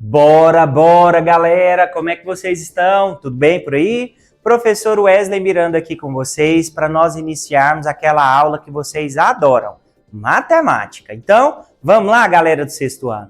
Bora, bora, galera! Como é que vocês estão? Tudo bem por aí? Professor Wesley Miranda aqui com vocês para nós iniciarmos aquela aula que vocês adoram, matemática. Então, vamos lá, galera do sexto ano.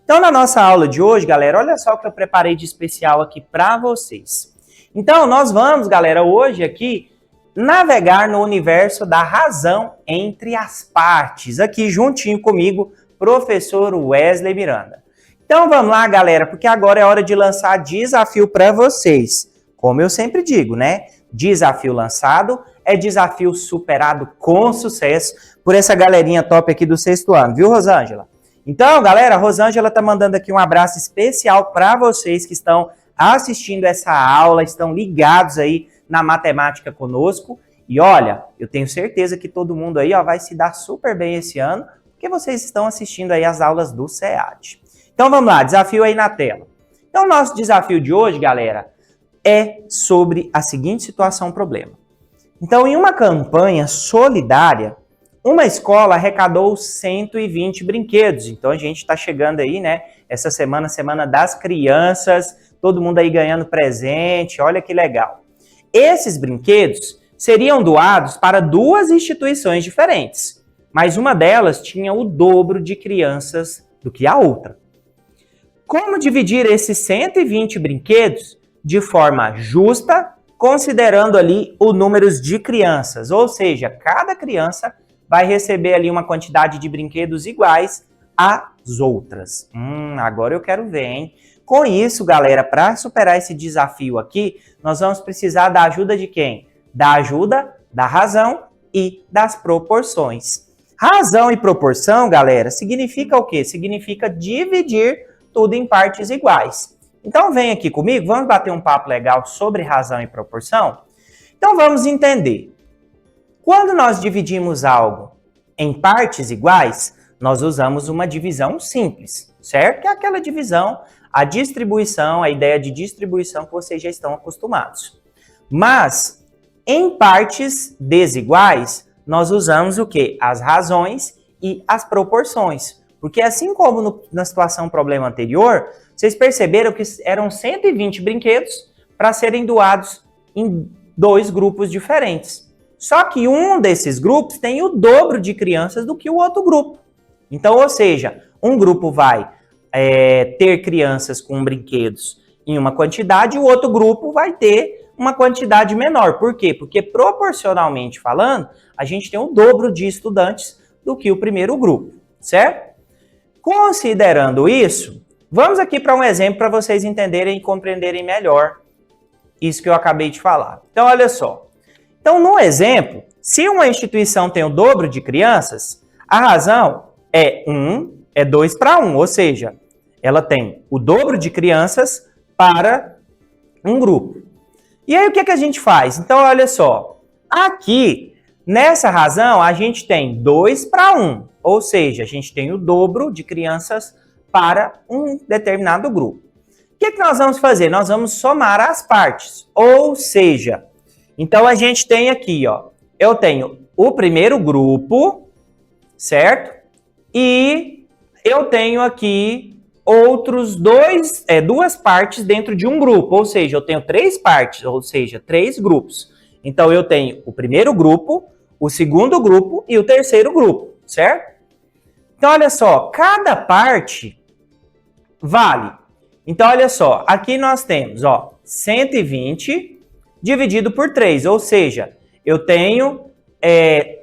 Então, na nossa aula de hoje, galera, olha só o que eu preparei de especial aqui para vocês. Então, nós vamos, galera, hoje aqui navegar no universo da razão entre as partes. Aqui juntinho comigo, professor Wesley Miranda. Então vamos lá, galera, porque agora é hora de lançar desafio para vocês. Como eu sempre digo, né? Desafio lançado é desafio superado com sucesso por essa galerinha top aqui do sexto ano, viu, Rosângela? Então, galera, a Rosângela tá mandando aqui um abraço especial para vocês que estão assistindo essa aula, estão ligados aí na matemática conosco. E olha, eu tenho certeza que todo mundo aí vai se dar super bem esse ano, porque vocês estão assistindo aí as aulas do SEAD. Então vamos lá, desafio aí na tela. Então o nosso desafio de hoje, galera, é sobre a seguinte situação, problema. Então em uma campanha solidária, uma escola arrecadou 120 brinquedos. Então a gente está chegando aí, né, essa semana, Semana das Crianças, todo mundo aí ganhando presente, olha que legal. Esses brinquedos seriam doados para duas instituições diferentes, mas uma delas tinha o dobro de crianças do que a outra. Como dividir esses 120 brinquedos de forma justa, considerando ali o número de crianças? Ou seja, cada criança vai receber ali uma quantidade de brinquedos iguais às outras. Agora eu quero ver, hein? Com isso, galera, para superar esse desafio aqui, nós vamos precisar da ajuda de quem? Da ajuda da razão e das proporções. Razão e proporção, galera, significa o quê? Significa dividir tudo em partes iguais. Então vem aqui comigo, vamos bater um papo legal sobre razão e proporção? Então vamos entender. Quando nós dividimos algo em partes iguais, nós usamos uma divisão simples, certo? Que é aquela divisão, a distribuição, a ideia de distribuição que vocês já estão acostumados. Mas, em partes desiguais, nós usamos o quê? As razões e as proporções. Porque assim como na situação problema anterior, vocês perceberam que eram 120 brinquedos para serem doados em dois grupos diferentes. Só que um desses grupos tem o dobro de crianças do que o outro grupo. Então, ou seja, um grupo vai ter crianças com brinquedos em uma quantidade e o outro grupo vai ter uma quantidade menor. Por quê? Porque proporcionalmente falando, a gente tem o dobro de estudantes do que o primeiro grupo, certo? Considerando isso, vamos aqui para um exemplo para vocês entenderem e compreenderem melhor isso que eu acabei de falar. Então, olha só. Então, no exemplo, se uma instituição tem o dobro de crianças, a razão é 2 para 1, ou seja, ela tem o dobro de crianças para um grupo. E aí, o que a gente faz? Então, olha só. Aqui, nessa razão, a gente tem 2 para 1. Ou seja, a gente tem o dobro de crianças para um determinado grupo. O que nós vamos fazer? Nós vamos somar as partes. Ou seja, então a gente tem aqui, eu tenho o primeiro grupo, certo? E eu tenho aqui outros duas partes dentro de um grupo. Ou seja, eu tenho 3 partes, ou seja, 3 grupos. Então eu tenho o primeiro grupo, o segundo grupo e o terceiro grupo, certo? Então, olha só, cada parte vale. Então, olha só, aqui nós temos, 120 dividido por 3, ou seja, eu tenho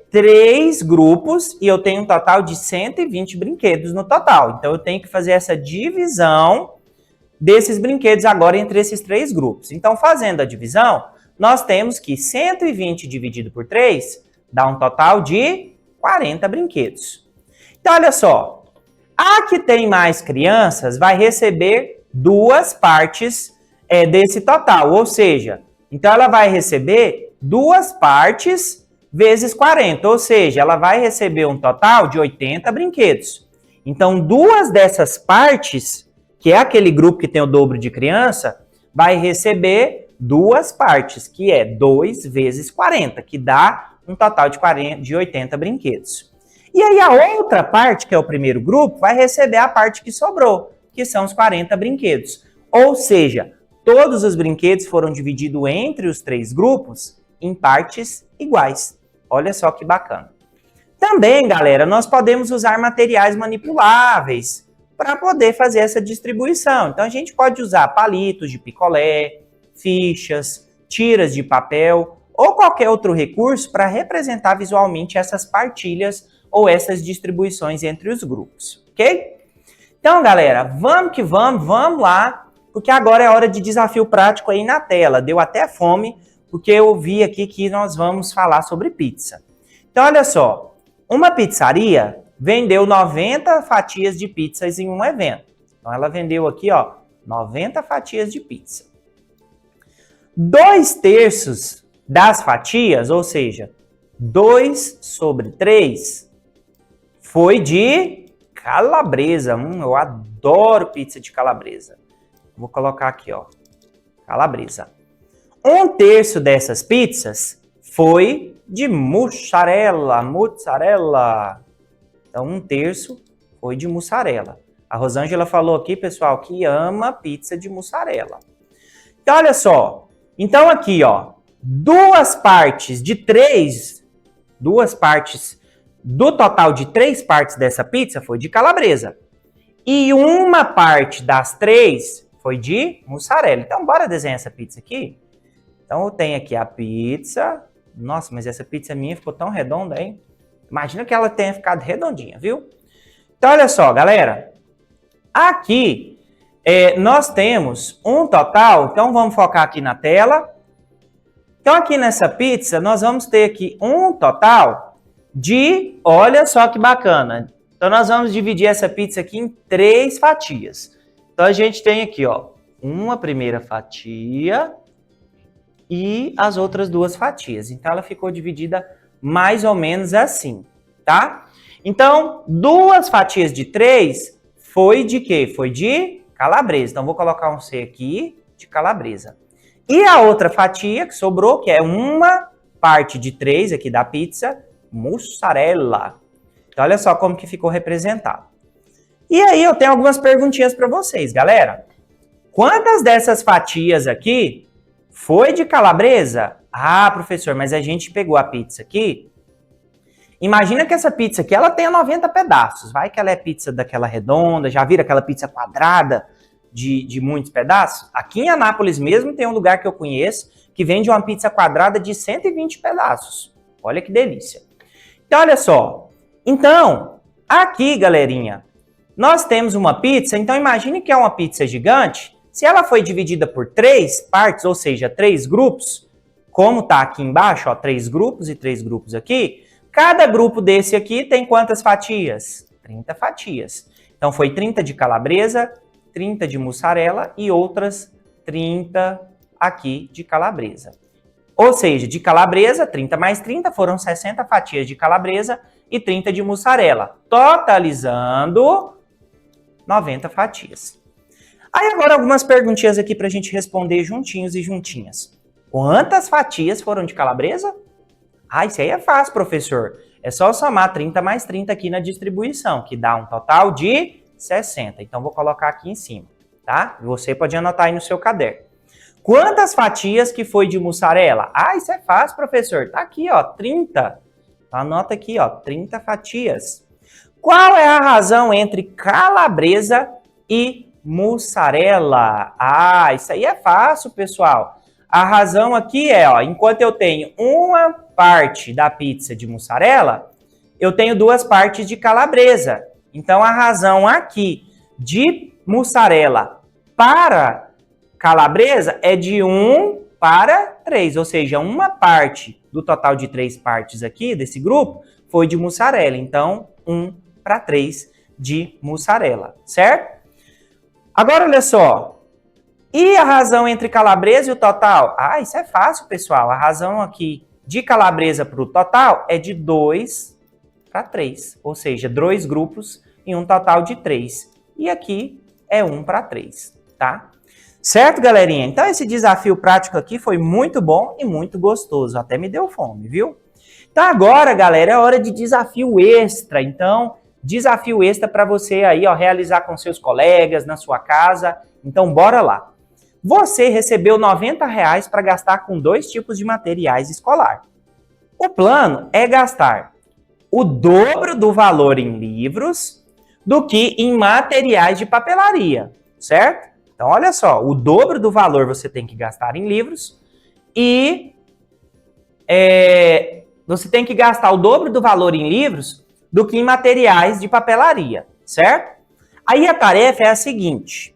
3 grupos e eu tenho um total de 120 brinquedos no total. Então, eu tenho que fazer essa divisão desses brinquedos agora entre esses 3 grupos. Então, fazendo a divisão, nós temos que 120 dividido por 3 dá um total de 40 brinquedos. Então, olha só, a que tem mais crianças vai receber 2 partes desse total, ou seja, então ela vai receber 2 partes vezes 40, ou seja, ela vai receber um total de 80 brinquedos. Então, 2 dessas partes, que é aquele grupo que tem o dobro de criança, vai receber 2 partes, que é 2 vezes 40, que dá um total de 80 brinquedos. E aí a outra parte, que é o primeiro grupo, vai receber a parte que sobrou, que são os 40 brinquedos. Ou seja, todos os brinquedos foram divididos entre os 3 grupos em partes iguais. Olha só que bacana. Também, galera, nós podemos usar materiais manipuláveis para poder fazer essa distribuição. Então, a gente pode usar palitos de picolé, fichas, tiras de papel ou qualquer outro recurso para representar visualmente essas partilhas ou essas distribuições entre os grupos, ok? Então, galera, vamos que vamos lá, porque agora é hora de desafio prático aí na tela. Deu até fome, porque eu vi aqui que nós vamos falar sobre pizza. Então, olha só. Uma pizzaria vendeu 90 fatias de pizzas em um evento. Então, ela vendeu aqui, ó, 90 fatias de pizza. 2/3 das fatias, ou seja, 2/3, foi de calabresa. Eu adoro pizza de calabresa. Vou colocar aqui, ó, calabresa. 1/3 dessas pizzas foi de mussarela. Então, 1/3 foi de mussarela. A Rosângela falou aqui, pessoal, que ama pizza de mussarela. Então, olha só. Então, aqui, ó, 2 partes do total de 3 partes dessa pizza foi de calabresa. E uma parte das 3 foi de mussarela. Então, bora desenhar essa pizza aqui? Então, eu tenho aqui a pizza. Nossa, mas essa pizza minha ficou tão redonda, hein? Imagina que ela tenha ficado redondinha, viu? Então, olha só, galera. Aqui, nós temos um total. Então, vamos focar aqui na tela. Então, aqui nessa pizza, nós vamos ter aqui um total de... Olha só que bacana. Então, nós vamos dividir essa pizza aqui em 3 fatias. Então, a gente tem aqui, ó, uma primeira fatia e as outras 2 fatias. Então, ela ficou dividida mais ou menos assim, tá? Então, 2 fatias de 3 foi de quê? Foi de calabresa. Então, vou colocar um C aqui de calabresa. E a outra fatia que sobrou, que é uma parte de 3 aqui da pizza, mussarela. Então, olha só como que ficou representado. E aí, eu tenho algumas perguntinhas para vocês, galera. Quantas dessas fatias aqui foi de calabresa? Ah, professor, mas a gente pegou a pizza aqui. Imagina que essa pizza aqui, ela tenha 90 pedaços. Vai que ela é pizza daquela redonda, já viram aquela pizza quadrada de muitos pedaços? Aqui em Anápolis mesmo tem um lugar que eu conheço que vende uma pizza quadrada de 120 pedaços. Olha que delícia. Então, olha só. Então, aqui, galerinha, nós temos uma pizza. Então, imagine que é uma pizza gigante. Se ela foi dividida por 3 partes, ou seja, 3 grupos, como está aqui embaixo, ó, 3 grupos e 3 grupos aqui, cada grupo desse aqui tem quantas fatias? 30 fatias. Então, foi 30 de calabresa, 30 de mussarela e outras 30 aqui de calabresa. Ou seja, de calabresa, 30 mais 30, foram 60 fatias de calabresa e 30 de mussarela, totalizando 90 fatias. Aí agora algumas perguntinhas aqui para a gente responder juntinhos e juntinhas. Quantas fatias foram de calabresa? Ah, isso aí é fácil, professor. É só somar 30 mais 30 aqui na distribuição, que dá um total de 60. Então, vou colocar aqui em cima, tá? Você pode anotar aí no seu caderno. Quantas fatias que foi de mussarela? Ah, isso é fácil, professor. Tá aqui, ó, 30. Anota aqui, ó, 30 fatias. Qual é a razão entre calabresa e mussarela? Ah, isso aí é fácil, pessoal. A razão aqui é, ó, enquanto eu tenho uma parte da pizza de mussarela, eu tenho 2 partes de calabresa. Então, a razão aqui de mussarela para calabresa é de 1 para 3, ou seja, uma parte do total de 3 partes aqui desse grupo foi de mussarela. Então, 1 para 3 de mussarela, certo? Agora, olha só. E a razão entre calabresa e o total? Ah, isso é fácil, pessoal. A razão aqui de calabresa para o total é de 2 para 3, ou seja, 2 grupos em um total de 3. E aqui é 1 para 3, tá? Certo, galerinha? Então, esse desafio prático aqui foi muito bom e muito gostoso. Até me deu fome, viu? Então, agora, galera, é hora de desafio extra. Então, desafio extra para você aí, ó, realizar com seus colegas, na sua casa. Então, bora lá. Você recebeu R$ 90 para gastar com 2 tipos de materiais escolar. O plano é gastar o dobro do valor em livros do que em materiais de papelaria, certo? Então, olha só, o dobro do valor você tem que gastar em livros e você tem que gastar o dobro do valor em livros do que em materiais de papelaria, certo? Aí a tarefa é a seguinte.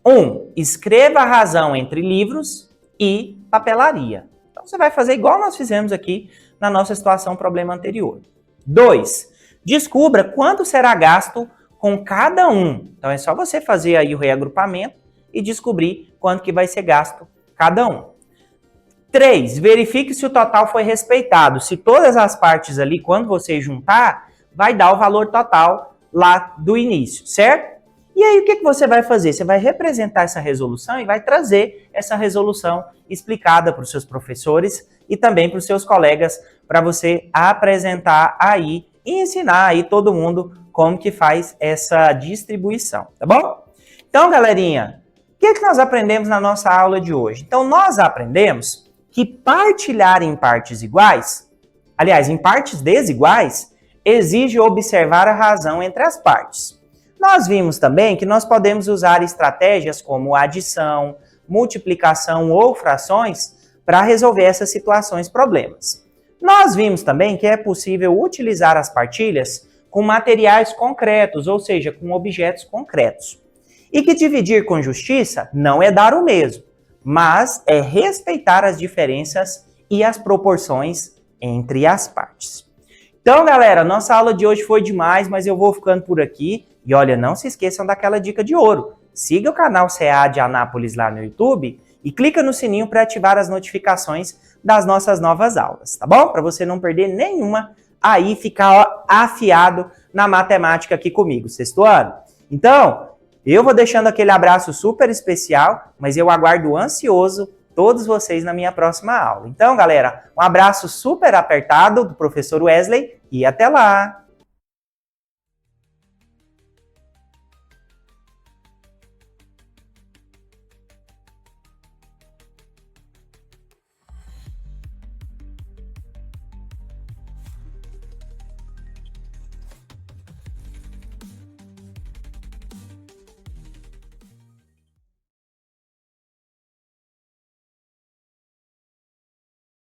1. Escreva a razão entre livros e papelaria. Então, você vai fazer igual nós fizemos aqui na nossa situação problema anterior. 2. Descubra quanto será gasto com cada um. Então, é só você fazer aí o reagrupamento e descobrir quanto que vai ser gasto cada um. 3. Verifique se o total foi respeitado. Se todas as partes ali, quando você juntar, vai dar o valor total lá do início, certo? E aí, o que você vai fazer? Você vai representar essa resolução e vai trazer essa resolução explicada para os seus professores e também para os seus colegas, para você apresentar aí e ensinar aí todo mundo como que faz essa distribuição, tá bom? Então, galerinha, o que nós aprendemos na nossa aula de hoje? Então, nós aprendemos que partilhar em partes iguais, aliás, em partes desiguais, exige observar a razão entre as partes. Nós vimos também que nós podemos usar estratégias como adição, multiplicação ou frações para resolver essas situações problemas. Nós vimos também que é possível utilizar as partilhas com materiais concretos, ou seja, com objetos concretos. E que dividir com justiça não é dar o mesmo, mas é respeitar as diferenças e as proporções entre as partes. Então, galera, nossa aula de hoje foi demais, mas eu vou ficando por aqui. E olha, não se esqueçam daquela dica de ouro. Siga o canal CA de Anápolis lá no YouTube e clica no sininho para ativar as notificações das nossas novas aulas, tá bom? Para você não perder nenhuma, aí ficar afiado na matemática aqui comigo, sexto ano. Então, eu vou deixando aquele abraço super especial, mas eu aguardo ansioso todos vocês na minha próxima aula. Então, galera, um abraço super apertado do professor Wesley e até lá!